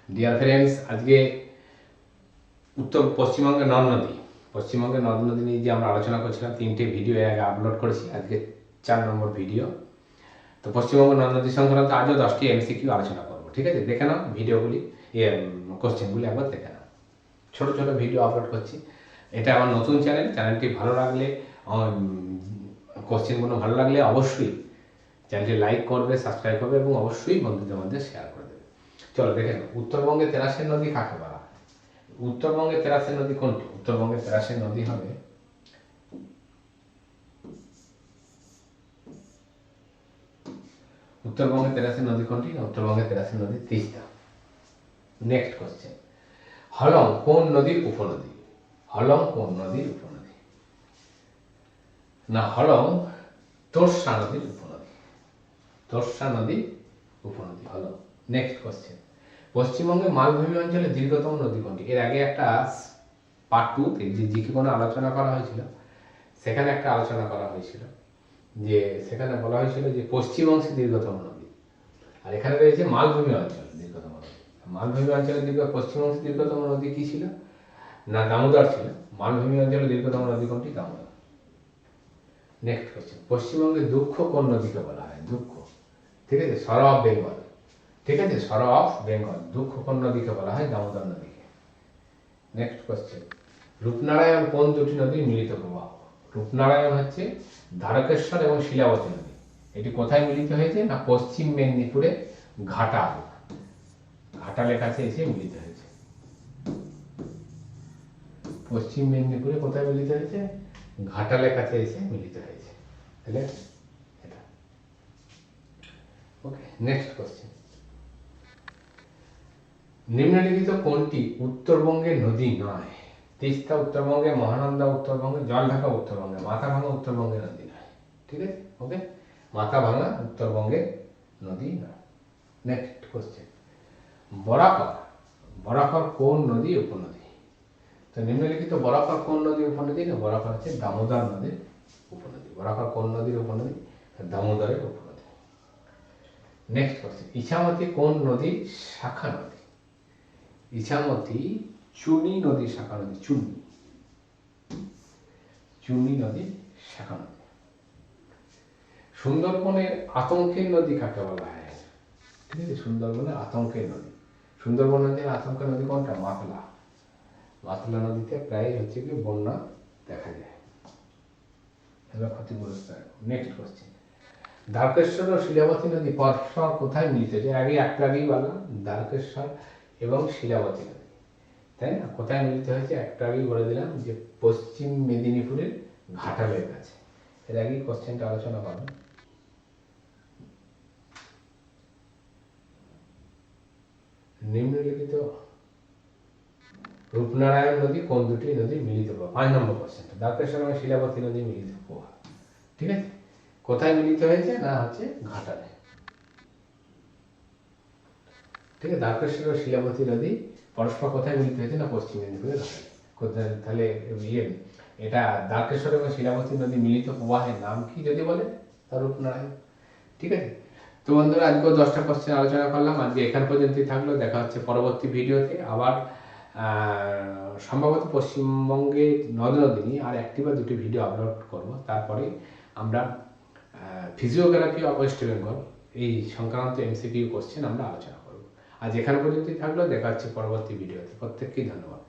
Dear friends, আজকে পশ্চিমবঙ্গের নদ নদী নিয়ে যে আমরা আলোচনা করছিলাম, 3টে ভিডিও এর আগে আপলোড করেছি, আজকে 4 নম্বর ভিডিও। তো পশ্চিমবঙ্গ নদ নদী সংক্রান্ত আজও 10টি এমসিকিউ আলোচনা করবো, ঠিক আছে? দেখে নাও ভিডিওগুলি, কোশ্চেনগুলি একবার দেখে নাও। ছোটো ছোটো ভিডিও আপলোড করছি। এটা আমার নতুন চ্যানেলটি ভালো লাগলে, কোশ্চেনগুলো ভালো লাগলে অবশ্যই চ্যানেলটি লাইক করবে, সাবস্ক্রাইব করবে এবং অবশ্যই বন্ধুদের মধ্যে শেয়ার করে দেবে। চলো দেখে নাও, উত্তরবঙ্গে তেরাসের নদী কাকে বলা হয়? উত্তরবঙ্গে তেরাসের নদী কোনটি? উত্তরবঙ্গে তেরাসের নদী হবে উত্তরবঙ্গে তেরাসের নদী কোনটি? না, উত্তরবঙ্গে তেরাসের নদী তিস্তা। নেক্সট কোশ্চেন, হলং কোন নদীর উপনদী? হলং কোন নদীর উপনদী? না, হলং তোর্ষা নদীর উপনদী। তোর্ষা নদীর উপনদী হলং। নেক্সট কোশ্চেন, পশ্চিমবঙ্গের মালভূমি অঞ্চলে দীর্ঘতম নদী কোনটি? এর আগে একটা পার্ট 2-তে যে জিকে কোনো আলোচনা করা হয়েছিল, সেখানে একটা আলোচনা করা হয়েছিল যে সেখানে বলা হয়েছিল যে পশ্চিম অংশে দীর্ঘতম নদী, আর এখানে রয়েছে মালভূমি অঞ্চল দীর্ঘতম নদী। মালভূমি অঞ্চলের পশ্চিম অংশে দীর্ঘতম নদী কি ছিল? না, দামোদর ছিল। মালভূমি অঞ্চলের দীর্ঘতম নদী কোনটি? দামোদর। নেক্সট কোশ্চেন, পশ্চিমবঙ্গে দুঃখ কোন নদীকে বলা হয়? দুঃখ, ঠিক আছে, সর অফ বেঙ্গল, ঠিক আছে, সর অফ বেঙ্গল। দুঃখ কোন নদীকে বলা হয়? দামোদর নদীকে। নেক্সট কোশ্চেন, রূপনারায়ণ কোন দুটি নদীর মিলিত প্রবাহ? রূপনারায়ণ হচ্ছে দ্বারকেশ্বর এবং শিলাবতী নদী। এটি কোথায় মিলিত হয়েছে? না, পশ্চিম মেদিনীপুরে ঘাটালের কাছে এসে মিলিত হয়েছে। পশ্চিম মেদিনীপুরে কোথায় মিলিত হয়েছে? ঘাটালের কাছে এসে মিলিত হয়েছে। তাহলে এটা ওকে। নেক্সট কোশ্চেন, নিম্নলিখিত কোনটি উত্তরবঙ্গের নদী নয়? তিস্তা উত্তরবঙ্গে, মহানন্দা উত্তরবঙ্গে, জলঢাকা উত্তরবঙ্গে, মাথাভাঙা উত্তরবঙ্গের নদী নয়, ঠিক আছে? ওকে, মাথাভাঙা উত্তরবঙ্গের নদী নয়। নেক্সট কোশ্চেন, বরাকর কোন নদী উপনদী? তো নিম্নলিখিত বরাকর কোন নদীর উপনদী? না, বরাকর হচ্ছে দামোদর নদীর উপনদী। বরাকর কোন নদীর উপনদী? দামোদরের উপনদী। নেক্সট কোশ্চেন, ইছামতি কোন নদীর শাখা নদী? ইছামতি চুনি নদীর শাখা নদী। চুনি নদীর শাখা নদী। সুন্দরবনের আতঙ্কের নদী কাকে বলা হয়? ঠিক আছে, সুন্দরবনের আতঙ্কের নদী। সুন্দরবন নদীর আতঙ্কের নদী কোনটা? মাতলা নদীতে প্রায় হচ্ছে কি বন্যা দেখা যায়, এবার ক্ষতিগ্রস্ত হয়। নেক্সট কোশ্চেন, দ্বারকেশ্বর ও শিলাবতী নদী পরস্পর কোথায় মিলিত হয়েছে? একটু আগেই বললাম, দ্বারকেশ্বর এবং শিলাবতী নদী, তাই না? কোথায় মিলিত হয়েছে একটু আগেই বলে দিলাম, যে পশ্চিম মেদিনীপুরের ঘাটালের কাছে। এর আগেই কোশ্চেনটা আলোচনা করলাম। নিম্নলিখিত রূপনারায়ণ নদী কোন দুটি নদী মিলিত প্রবাহ? 5 নম্বর কোশ্চেনটা, দ্বারকেশ্বর এবং শিলাবতী নদী মিলিত প্রবাহ, ঠিক আছে? কোথায় মিলিত হয়েছে? না, হচ্ছে ঘাটালে, ঠিক আছে। দ্বারকেশ্বর ও শিলাবতী নদী পরস্পর কোথায় মিলিত হয়েছে? না, পশ্চিম মেদিনীপুরের ঘাটালে। কোথায়? তাহলে এটা দ্বারকেশ্বর এবং শিলাবতী নদী মিলিত প্রবাহের নাম কি যদি বলে? তার রূপনারায়ণ, ঠিক আছে। তো বন্ধুরা, আজকেও 10টা কোশ্চেন আলোচনা করলাম। আজকে এখান পর্যন্তই থাকলো। দেখা হচ্ছে পরবর্তী ভিডিওতে। আবার সম্ভবত পশ্চিমবঙ্গে নদ নদী নিয়ে আর 1টি বা 2টি ভিডিও আপলোড করব। তারপরে আমরা ফিজিওগ্রাফি অফ ওয়েস্ট বেঙ্গল এই সংক্রান্ত এমসিকিউ কোশ্চেন আমরা আলোচনা করব। আজ এখান পর্যন্তই থাকলো। দেখা হচ্ছে পরবর্তী ভিডিওতে। প্রত্যেককেই ধন্যবাদ।